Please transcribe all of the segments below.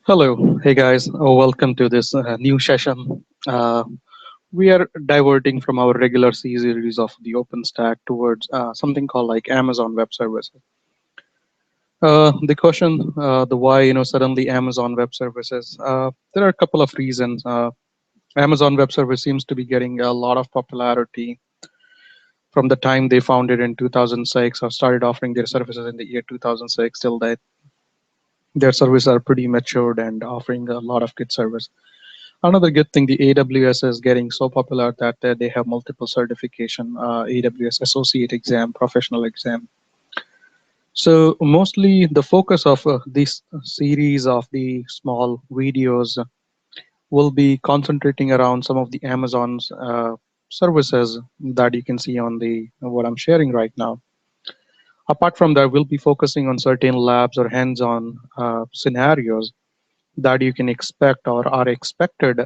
Hello, hey guys, welcome to this new session. We are diverting from our regular series of the OpenStack towards something called like Amazon Web Services. The question, the why, suddenly Amazon Web Services. There are a couple of reasons. Amazon Web Service seems to be getting a lot of popularity from the time they founded in 2006 or started offering their services in the year 2006 till that their services are pretty matured and offering a lot of good service. Another good thing, the AWS is getting so popular that they have multiple certification, AWS Associate Exam, Professional Exam. So mostly the focus of this series of the small videos will be concentrating around some of the Amazon's services that you can see on the what I'm sharing right now. Apart from that, we'll be focusing on certain labs or hands-on scenarios that you can expect or are expected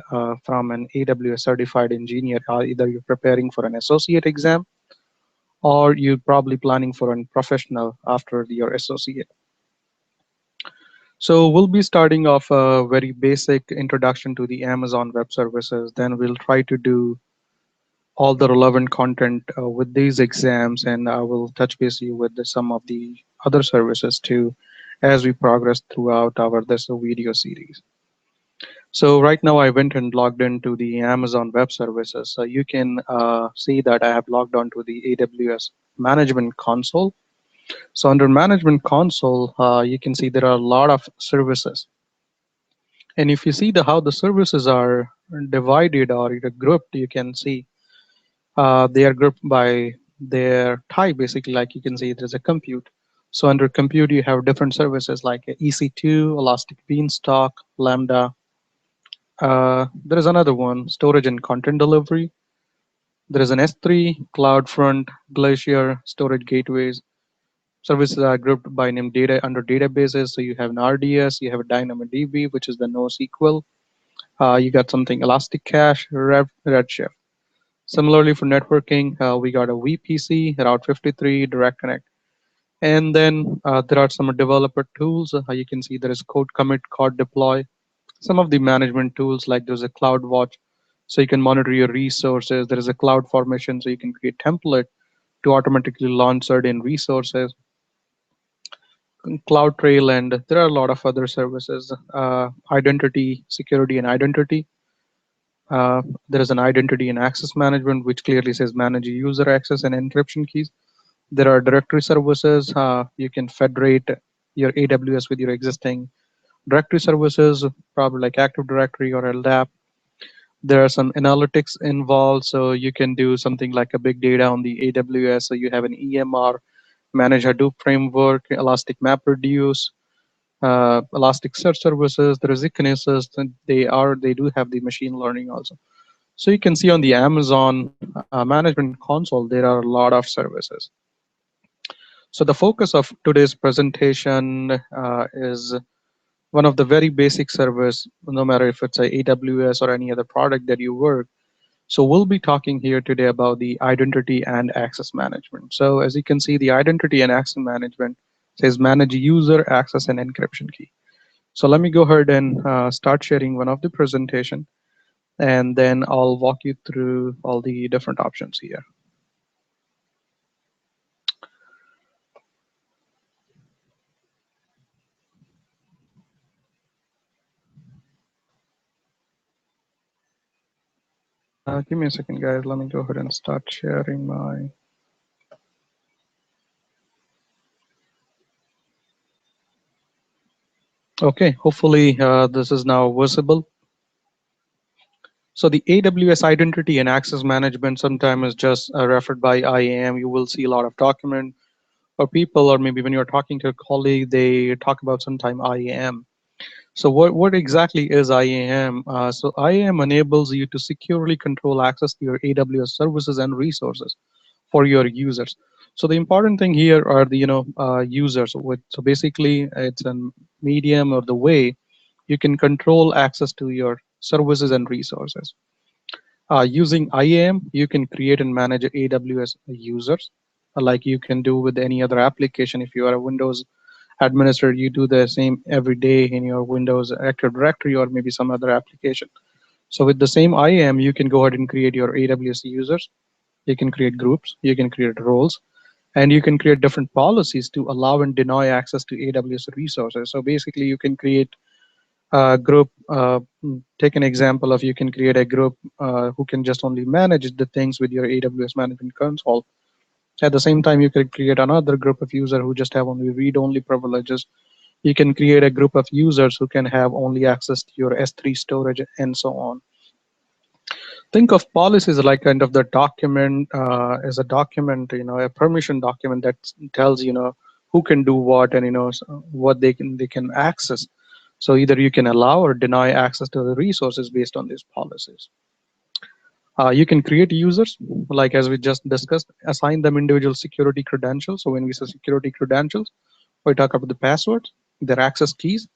from an AWS certified engineer. Either you're preparing for an associate exam or you're probably planning for a professional after your associate. So we'll be starting off a very basic introduction to the Amazon Web Services. Then we'll try to do all the relevant content with these exams, and I will touch base you with some of the other services too as we progress throughout our this video series. So right now I went and logged into the Amazon Web Services. So you can see that I have logged on to the AWS Management Console. So under Management Console, you can see there are a lot of services. And if you see how the services are divided or either grouped, you can see they are grouped by their type. Basically, like you can see, there's a compute. So under compute, you have different services like EC2, Elastic Beanstalk, Lambda. There is another one, storage and content delivery. There is an S3, CloudFront, Glacier, storage gateways. Services are grouped by name data under databases. So you have an RDS, you have a DynamoDB, which is the NoSQL. You got something Elastic Cache, Redshift. Similarly for networking, we got a VPC, Route 53, Direct Connect. And then there are some developer tools. You can see there is code commit, code deploy. Some of the management tools, like there's a CloudWatch, so you can monitor your resources. There is a cloud formation, so you can create template to automatically launch certain resources. CloudTrail, and there are a lot of other services. Identity, security, and identity. There is an identity and access management, which clearly says manage user access and encryption keys. There are directory services. You can federate your AWS with your existing directory services, probably like Active Directory or LDAP. There are some analytics involved, so you can do something like a big data on the AWS. So you have an EMR, manage Hadoop framework, Elastic MapReduce, Elastic Search Services. There is Kinesis, and they do have the machine learning also. So you can see on the Amazon Management Console, there are a lot of services. So the focus of today's presentation is one of the very basic service, no matter if it's a AWS or any other product that you work. So we'll be talking here today about the identity and access management. So as you can see, the identity and access management says manage user access and encryption key. So let me go ahead and start sharing one of the presentation, and then I'll walk you through all the different options here. Give me a second, guys. Let me go ahead and start sharing my. Okay, hopefully this is now visible. So the AWS identity and access management sometimes is just referred by IAM. You will see a lot of document or people, or maybe when you're talking to a colleague, they talk about sometime IAM. So what exactly is IAM? So IAM enables you to securely control access to your AWS services and resources for your users. So the important thing here are the users. So basically, it's a medium or the way you can control access to your services and resources. Using IAM, you can create and manage AWS users, like you can do with any other application if you are a Windows administrator, you do the same every day in your Windows Active Directory or maybe some other application. So with the same IAM, you can go ahead and create your AWS users. You can create groups, you can create roles, and you can create different policies to allow and deny access to AWS resources. So basically, you can create a group. Take an example of, you can create a group who can just only manage the things with your AWS management console. At the same time, you can create another group of users who just have only read-only privileges. You can create a group of users who can have only access to your S3 storage and so on. Think of policies like kind of the document as a document, a permission document that tells who can do what, and what they can access. So either you can allow or deny access to the resources based on these policies. You can create users, like as we just discussed, assign them individual security credentials. So when we say security credentials, we talk about the passwords, their access keys.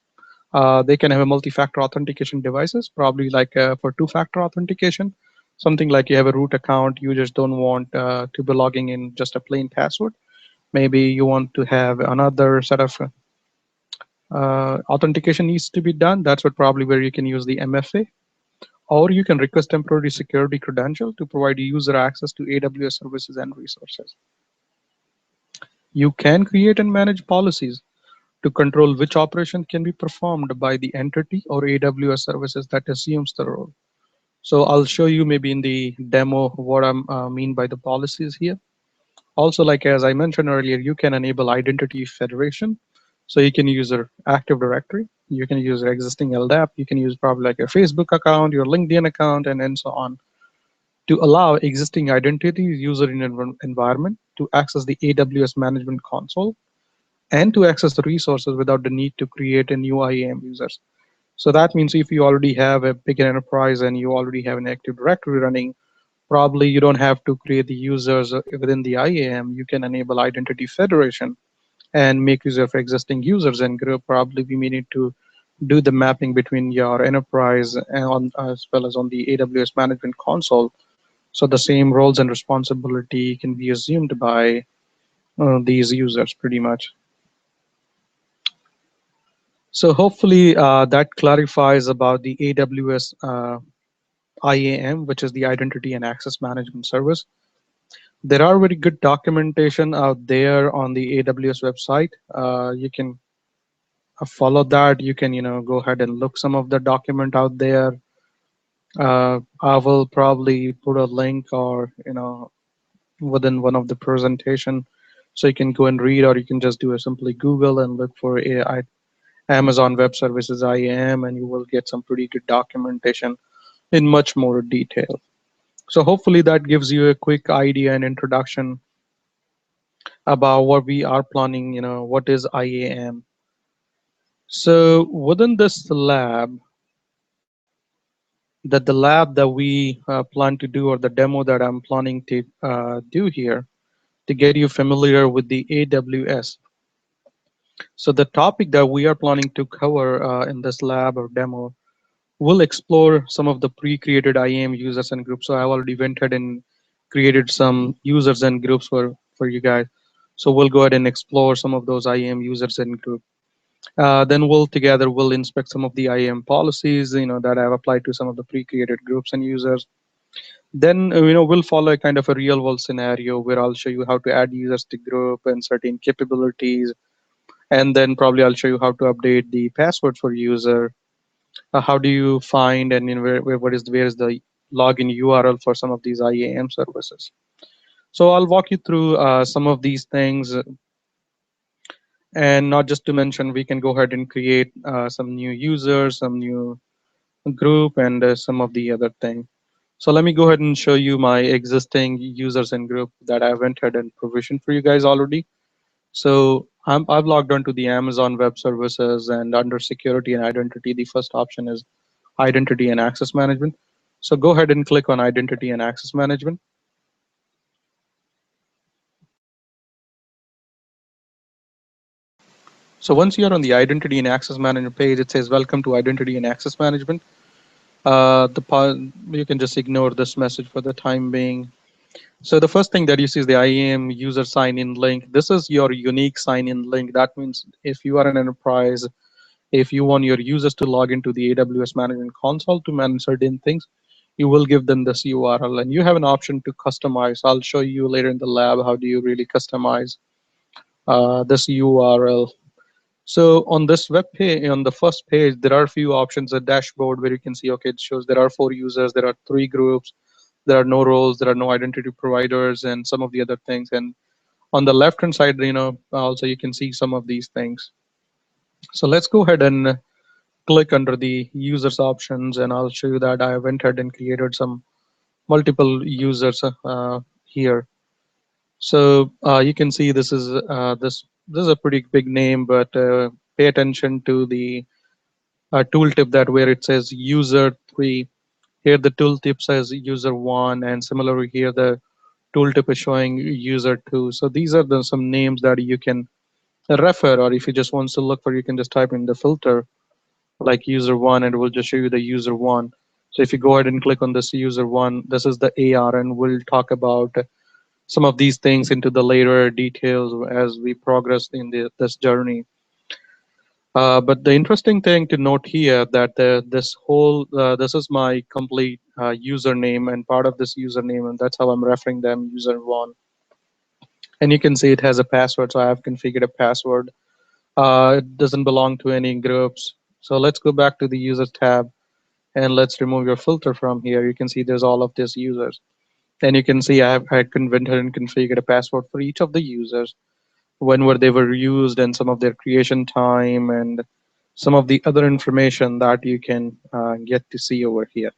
They can have a multi-factor authentication devices, probably like for two-factor authentication, something like you have a root account, you just don't want to be logging in just a plain password. Maybe you want to have another set of authentication needs to be done. That's what probably where you can use the MFA, or you can request temporary security credential to provide user access to AWS services and resources. You can create and manage policies to control which operation can be performed by the entity or AWS services that assumes the role. So I'll show you maybe in the demo what I mean by the policies here. Also, like as I mentioned earlier, you can enable identity federation. So you can use your Active Directory, you can use your existing LDAP, you can use probably like your Facebook account, your LinkedIn account, and so on, to allow existing identities user in an environment to access the AWS management console and to access the resources without the need to create a new IAM users. So that means if you already have a big enterprise and you already have an Active Directory running, probably you don't have to create the users within the IAM. You can enable identity federation and make use of existing users and group. Probably we may need to do the mapping between your enterprise and as well as on the AWS management console. So the same roles and responsibility can be assumed by these users pretty much. So hopefully that clarifies about the AWS IAM, which is the Identity and Access Management Service. There are very good documentation out there on the AWS website. You can follow that. You can go ahead and look some of the document out there. I will probably put a link or within one of the presentation, so you can go and read, or you can just do a simply Google and look for AI Amazon Web Services IAM, and you will get some pretty good documentation in much more detail. So hopefully that gives you a quick idea and introduction about what we are planning, what is IAM. So within this lab, the lab that we plan to do, or the demo that I'm planning to do here, to get you familiar with the AWS. So the topic that we are planning to cover in this lab or demo, we'll explore some of the pre-created IAM users and groups. So I've already went ahead and created some users and groups for you guys. So we'll go ahead and explore some of those IAM users and groups. Then we'll inspect some of the IAM policies, that I've applied to some of the pre-created groups and users. Then we'll follow a kind of a real-world scenario where I'll show you how to add users to group and certain capabilities, and then probably I'll show you how to update the password for user. How do you find and where is the login URL for some of these IAM services? So I'll walk you through some of these things, and not just to mention, we can go ahead and create some new users, some new group, and some of the other thing. So let me go ahead and show you my existing users and group that I went ahead and provisioned for you guys already. So I've logged onto the Amazon Web Services, and under security and identity, the first option is identity and access management. So go ahead and click on identity and access management. So once you're on the identity and access management page, it says welcome to identity and access management. You can just ignore this message for the time being. So the first thing that you see is the IAM user sign-in link. This is your unique sign-in link. That means if you are an enterprise, if you want your users to log into the AWS management console to manage certain things, you will give them this URL, and you have an option to customize. I'll show you later in the lab how do you really customize this URL. So on this web page, on the first page, there are a few options, a dashboard where you can see, okay, it shows there are 4 users, there are 3 groups, there are no roles, there are no identity providers, and some of the other things. And on the left hand side, also you can see some of these things. So let's go ahead and click under the users options, and I'll show you that I went ahead and created some multiple users here. So you can see this is a pretty big name, but pay attention to the tooltip that where it says user 3. Here the tooltip says user 1, and similarly here the tooltip is showing user 2. So these are some names that you can refer, or if you just want to look for, you can just type in the filter like user 1, and it will just show you the user 1. So if you go ahead and click on this user 1, this is the AR, and we'll talk about some of these things into the later details as we progress in this journey. But the interesting thing to note here that this is my complete username and part of this username, and that's how I'm referring them, user 1. And you can see it has a password, so I have configured a password. It doesn't belong to any groups. So let's go back to the users tab, and let's remove your filter from here. You can see there's all of these users. And you can see I went ahead and configured a password for each of the users, when were they were used, and some of their creation time, and some of the other information that you can get to see over here.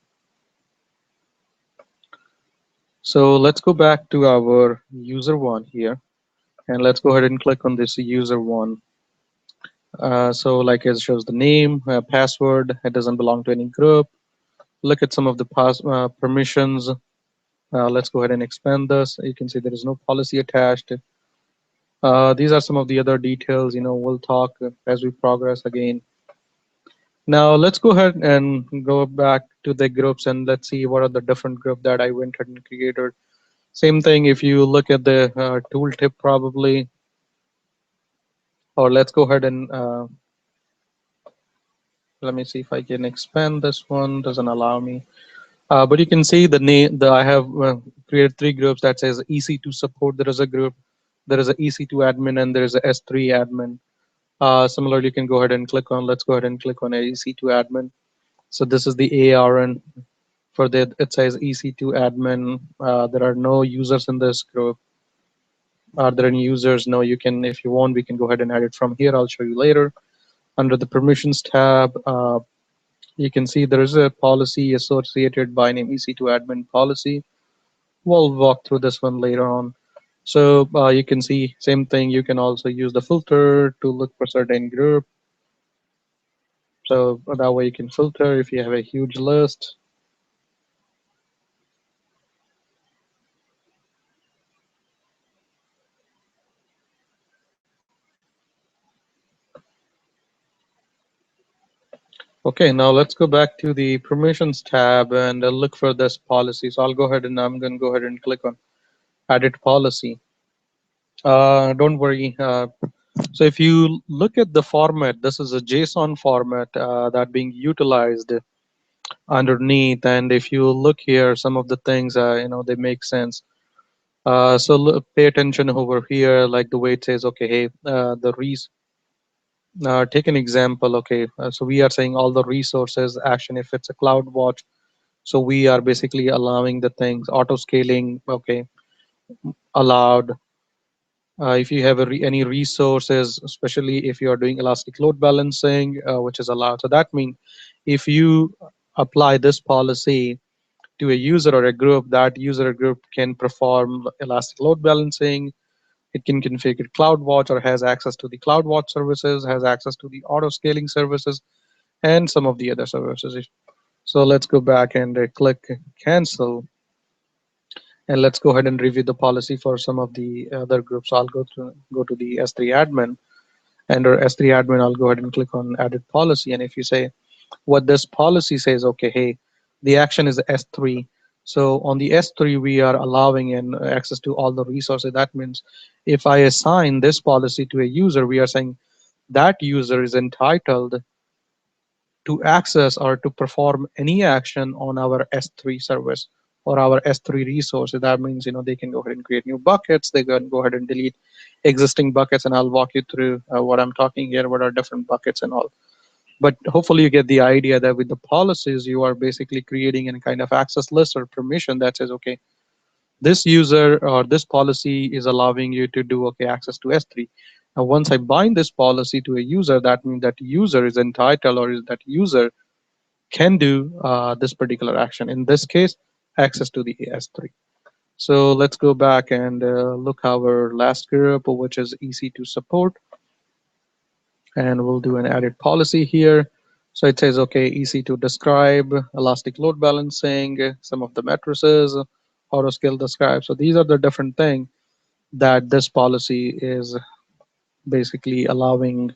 So let's go back to our user 1 here, and let's go ahead and click on this user 1. So like it shows the name, password, it doesn't belong to any group. Look at some of the permissions. Let's go ahead and expand this. You can see there is no policy attached. These are some of the other details, we'll talk as we progress again. Now let's go ahead and go back to the groups, and let's see what are the different group that I went ahead and created. Same thing if you look at the tooltip probably, or let's go ahead and let me see if I can expand this one, doesn't allow me. But you can see the name, I have created 3 groups that says EC2 support, there is a group, there is a EC2 admin, and there is a S3 admin. Similarly, you can go ahead and let's go ahead and click on a EC2 admin. So this is the ARN. For that, it says EC2 admin. There are no users in this group. Are there any users? No, you can, if you want, we can go ahead and add it from here. I'll show you later. Under the permissions tab, you can see there is a policy associated by name EC2 admin policy. We'll walk through this one later on. So you can see same thing. You can also use the filter to look for certain group. So that way you can filter if you have a huge list. Okay, now let's go back to the permissions tab and look for this policy. So I'll go ahead and I'm going to go ahead and click on edit policy. Don't worry. So if you look at the format, this is a JSON format that being utilized underneath. And if you look here, some of the things, they make sense. So pay attention over here, like the way it says, okay, hey, take an example. Okay, so we are saying all the resources action if it's a CloudWatch. So we are basically allowing the things auto scaling. Okay, allowed. If you have any resources, especially if you are doing elastic load balancing, which is allowed. So that means if you apply this policy to a user or a group, that user group can perform elastic load balancing. It can configure CloudWatch or has access to the CloudWatch services, has access to the auto scaling services, and some of the other services. So let's go back and click cancel. And let's go ahead and review the policy for some of the other groups. So I'll go to the S3 admin. Under S3 admin, I'll go ahead and click on edit policy. And if you say what this policy says, okay, hey, the action is S3. So on the S3, we are allowing in access to all the resources. That means if I assign this policy to a user, we are saying that user is entitled to access or to perform any action on our S3 service or our S3 resources. That means they can go ahead and create new buckets. They can go ahead and delete existing buckets, and I'll walk you through what I'm talking here, what are different buckets and all. But hopefully you get the idea that with the policies, you are basically creating a kind of access list or permission that says, okay, this user or this policy is allowing you to do okay access to S3. Now, once I bind this policy to a user, that means that user is entitled or is that user can do this particular action. In this case, access to the S3. So let's go back and look our last group, which is EC2 support, and we'll do an added policy here. So it says, okay, EC2 describe, elastic load balancing, some of the matrices, auto scale describe. So these are the different things that this policy is basically allowing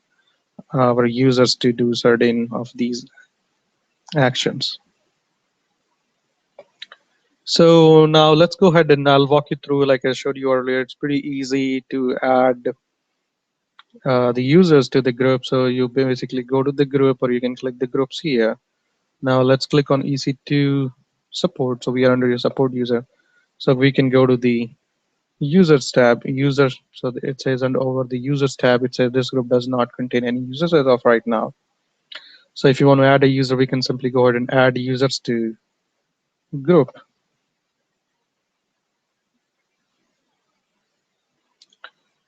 our users to do certain of these actions. So now let's go ahead and I'll walk you through, like I showed you earlier, it's pretty easy to add the users to the group. So you basically go to the group or you can click the groups here. Now let's click on EC2 support. So we are under your support user. So we can go to the users tab, users. So it says under over the users tab, it says this group does not contain any users as of right now. So if you want to add a user, we can simply go ahead and add users to group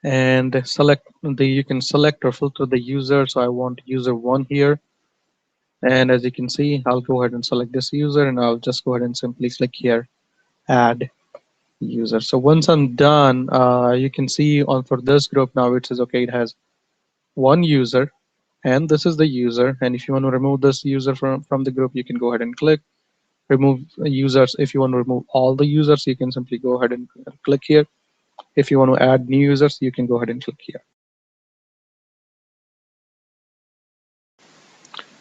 and select you can select or filter the user. So I want user one here. And as you can see, I'll go ahead and select this user and I'll just go ahead and simply click here, add user. So once I'm done, you can see on for this group now it says, okay, it has one user and this is the user. And if you want to remove this user from the group, you can go ahead and click remove users. If you want to remove all the users, you can simply go ahead and click here. If you want to add new users, you can go ahead and click here.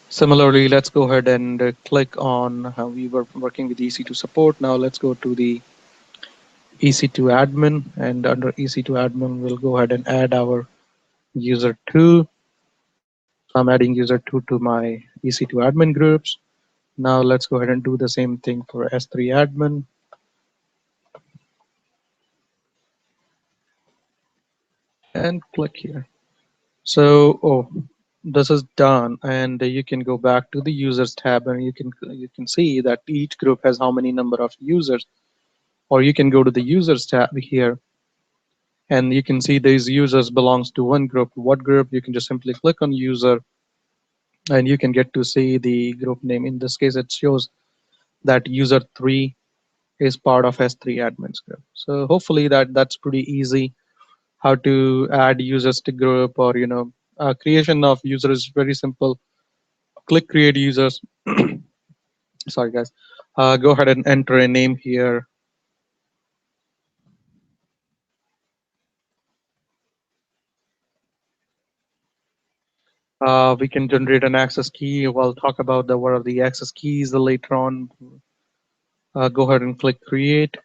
Similarly, let's go ahead and click on how we were working with EC2 support. Now let's go to the EC2 admin, and under EC2 admin, we'll go ahead and add our user 2. So I'm adding user 2 to my EC2 admin groups. Now let's go ahead and do the same thing for S3 admin and click here. So, this is done, and you can go back to the users tab, and you can see that each group has how many number of users. Or you can go to the users tab here, and you can see these users belongs to one group. What group? You can just simply click on user, and you can get to see the group name. In this case, it shows that user 3 is part of S3 admins group. So hopefully that's pretty easy how to add users to group, or creation of users is very simple. Click create users. Sorry guys. Go ahead and enter a name here. We can generate an access key. We'll talk about the what are the access keys later on. Go ahead and click create.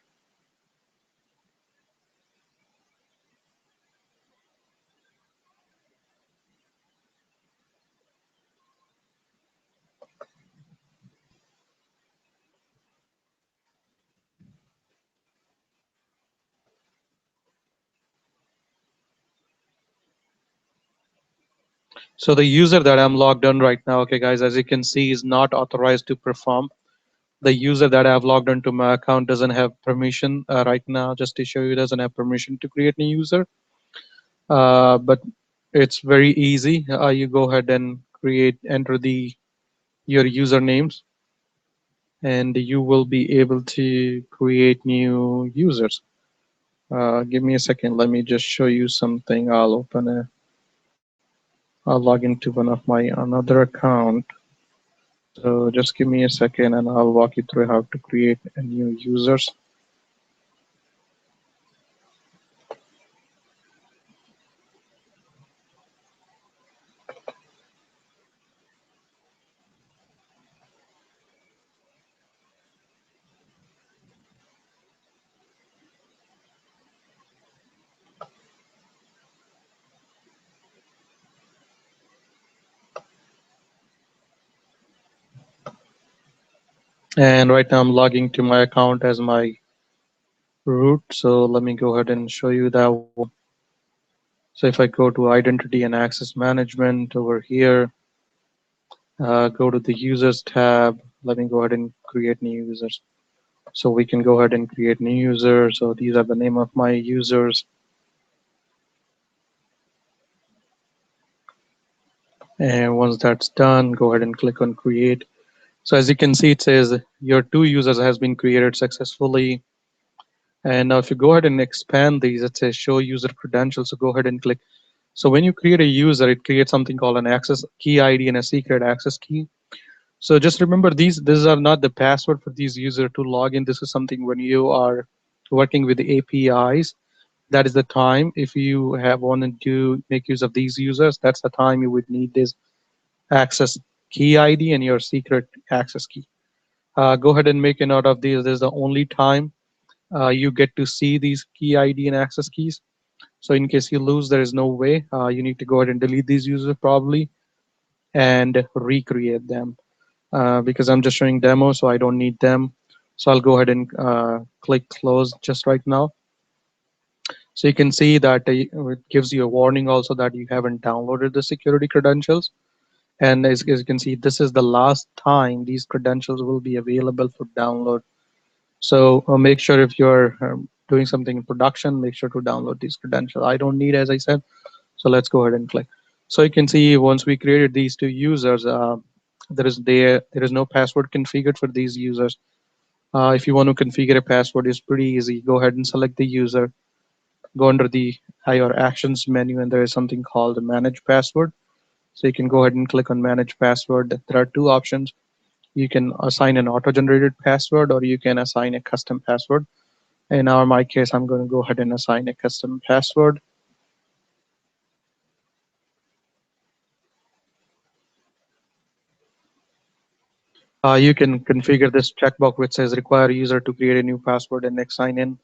So the user that I'm logged in right now, okay guys, as you can see, is not authorized to perform. The user that I've logged into my account doesn't have permission right now. Just to show you, doesn't have permission to create a user. But it's very easy. You go ahead and enter your usernames, and you will be able to create new users. Give me a second. Let me just show you something. I'll log into one of my another account. So just give me a second, and I'll walk you through how to create a new users. And right now I'm logging to my account as my root. So let me go ahead and show you that one. So if I go to identity and access management over here, go to the users tab. Let me go ahead and create new users. So we can go ahead and create new users. So these are the name of my users. And once that's done, go ahead and click on create. So as you can see, it says your two users has been created successfully. And now if you go ahead and expand these, it says show user credentials. So go ahead and click. So when you create a user, it creates something called an access key ID and a secret access key. So just remember these are not the password for these users to log in. This is something when you are working with the APIs. That is the time if you have wanted to make use of these users, that's the time you would need this access key ID and your secret access key. Go ahead and make a note of these. This is the only time you get to see these key ID and access keys. So in case you lose, there is no way. You need to go ahead and delete these users probably and recreate them because I'm just showing demo, so I don't need them. So I'll go ahead and click close just right now. So you can see that it gives you a warning also that you haven't downloaded the security credentials. And as you can see, this is the last time these credentials will be available for download. So make sure if you're doing something in production, make sure to download these credentials. I don't need, as I said. So let's go ahead and click. So you can see once we created these two users, there is no password configured for these users. If you want to configure a password, it's pretty easy. Go ahead and select the user, go under the your actions menu, and there is something called manage password. So you can go ahead and click on manage password. There are two options. You can assign an auto-generated password or you can assign a custom password. In my case, I'm going to go ahead and assign a custom password. You can configure this checkbox which says require user to create a new password and next sign in.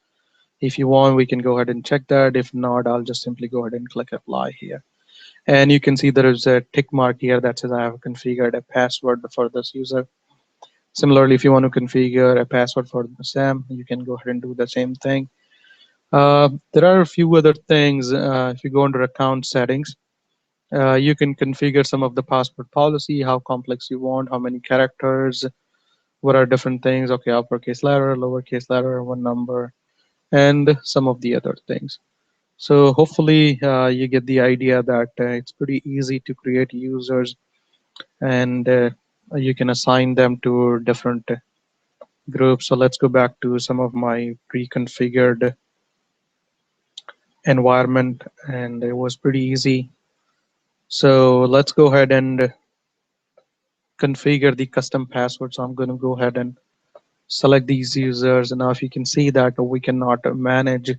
If you want, we can go ahead and check that. If not, I'll just simply go ahead and click apply here. And you can see there is a tick mark here that says I have configured a password for this user. Similarly, if you want to configure a password for Sam, you can go ahead and do the same thing. There are a few other things. If you go under account settings, you can configure some of the password policy, how complex you want, how many characters, what are different things. Okay, uppercase letter, lowercase letter, one number, and some of the other things. So hopefully you get the idea that it's pretty easy to create users and you can assign them to different groups. So let's go back to some of my pre-configured environment and it was pretty easy. So let's go ahead and configure the custom password. So I'm going to go ahead and select these users. And now if you can see that we cannot manage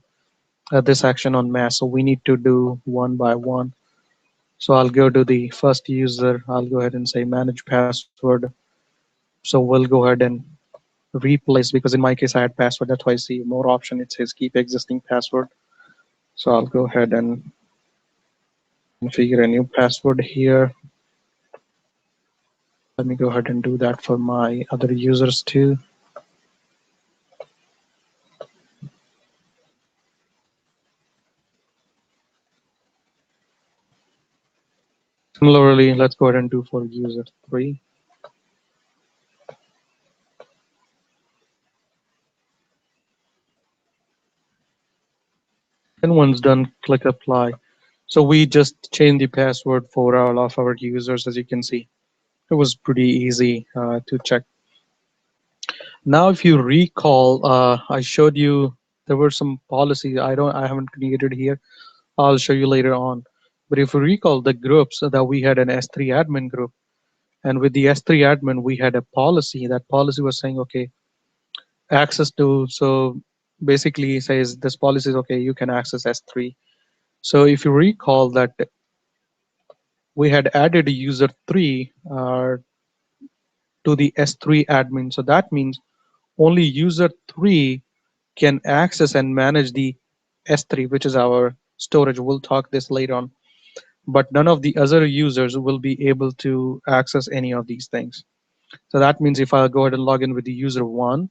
this action on mass, so we need to do one by one. So I'll go to the first user. I'll go ahead and say manage password. So we'll go ahead and replace, because in my case I had password. That's why I see more option. It says keep existing password. So I'll go ahead and configure a new password here. Let me go ahead and do that for my other users too. Similarly, let's go ahead and do for user 3. And once done, click apply. So we just changed the password for all of our users. As you can see, it was pretty easy to check. Now, if you recall, I showed you there were some policies. I haven't created here. I'll show you later on. But if you recall the groups that we had an S3 admin group, and with the S3 admin, we had a policy. That policy was saying, okay, access to, so basically says this policy is okay, you can access S3. So if you recall that we had added user 3 to the S3 admin. So that means only user 3 can access and manage the S3, which is our storage. We'll talk this later on. But none of the other users will be able to access any of these things. So that means if I go ahead and log in with the user one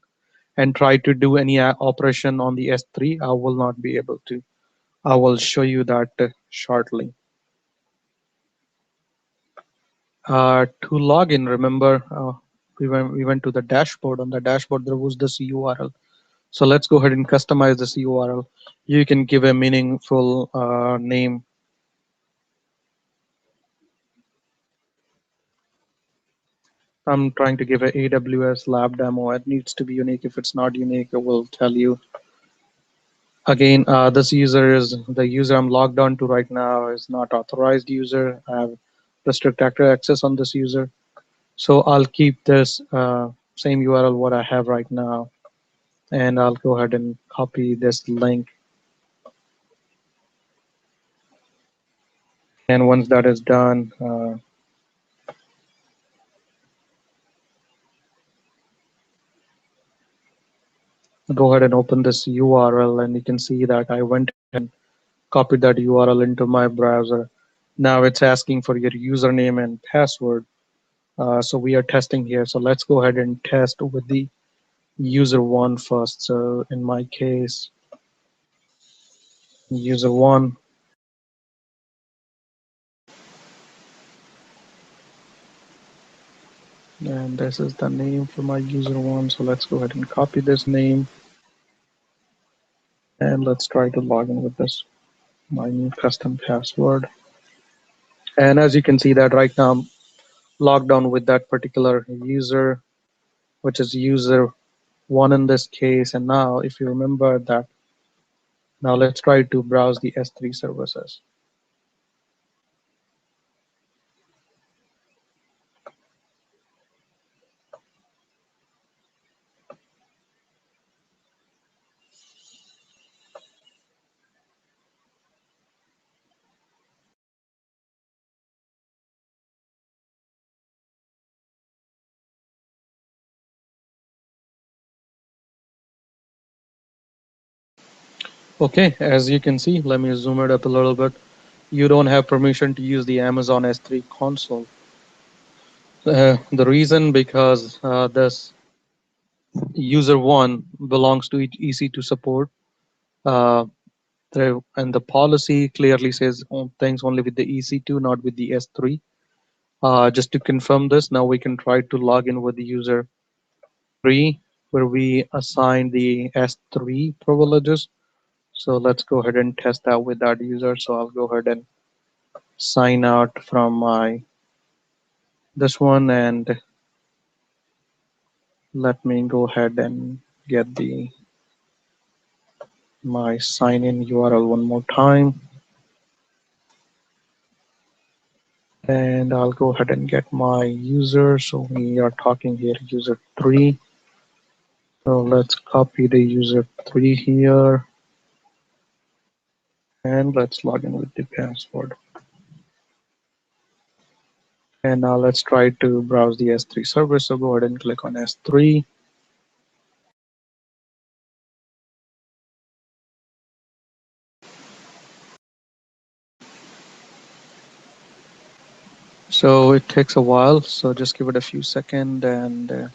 and try to do any operation on the S3, I will not be able to. I will show you that shortly. To log in, remember, we went to the dashboard. On the dashboard, there was this URL. So let's go ahead and customize this URL. You can give a meaningful name. I'm trying to give a AWS lab demo. It needs to be unique. If it's not unique, it will tell you. Again, this user is the user I'm logged on to right now is not authorized user. I have restrict actor access on this user. So I'll keep this same URL what I have right now, and I'll go ahead and copy this link. And once that is done, go ahead and open this URL, and you can see that I went ahead and copied that URL into my browser. Now it's asking for your username and password. So we are testing here. So let's go ahead and test with the user one first. So in my case, user one, and this is the name for my user one. So let's go ahead and copy this name, and let's try to log in with this, my new custom password. And as you can see that right now I'm logged on with that particular user, which is user one in this case. And now if you remember that, now let's try to browse the S3 services. Okay, as you can see, let me zoom it up a little bit. You don't have permission to use the Amazon S3 console. The reason because this user one belongs to EC2 support, uh, and the policy clearly says things only with the EC2, not with the S3. Just to confirm this, now we can try to log in with the user three, where we assign the S3 privileges. So let's go ahead and test that with that user. So I'll go ahead and sign out from my this one, and let me go ahead and get the my sign in URL one more time, and I'll go ahead and get my user. So we are talking here user three. So let's copy the user three here, and let's log in with the password. And now let's try to browse the S3 server. So go ahead and click on S3. So it takes a while. So just give it a few seconds, and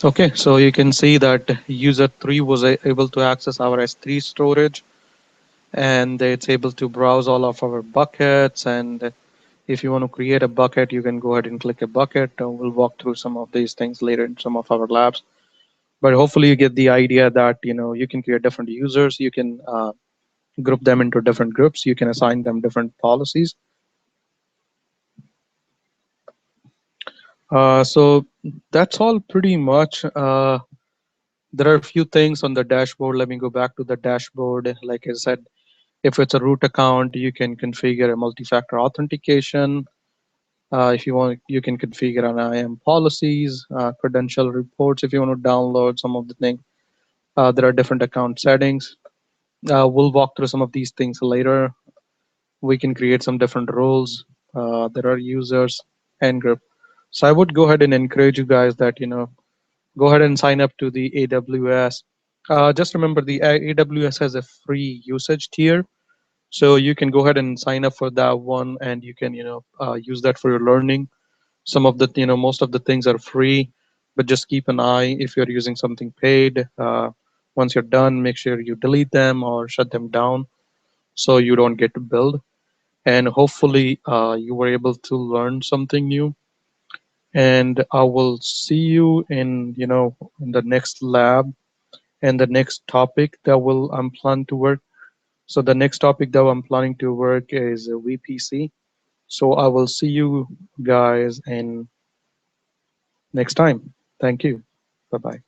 okay, so you can see that user 3 was able to access our S3 storage, and it's able to browse all of our buckets. And if you want to create a bucket, you can go ahead and click a bucket. We'll walk through some of these things later in some of our labs. But hopefully you get the idea that you can create different users. You can group them into different groups. You can assign them different policies. So that's all pretty much. There are a few things on the dashboard. Let me go back to the dashboard. Like I said, if it's a root account, you can configure a multi-factor authentication. If you want, you can configure an IAM policies, credential reports. If you want to download some of the things, there are different account settings. We'll walk through some of these things later. We can create some different roles. There are users and group. So I would go ahead and encourage you guys that Go ahead and sign up to the AWS. Just remember the AWS has a free usage tier, so you can go ahead and sign up for that one, and you can use that for your learning. Some of the most of the things are free, but just keep an eye if you're using something paid. Once you're done, make sure you delete them or shut them down so you don't get billed. And hopefully, you were able to learn something new. And I will see you in the next lab and the next topic that will I'm planning to work. So the next topic that I'm planning to work is VPC. So I will see you guys in next time. Thank you. Bye bye.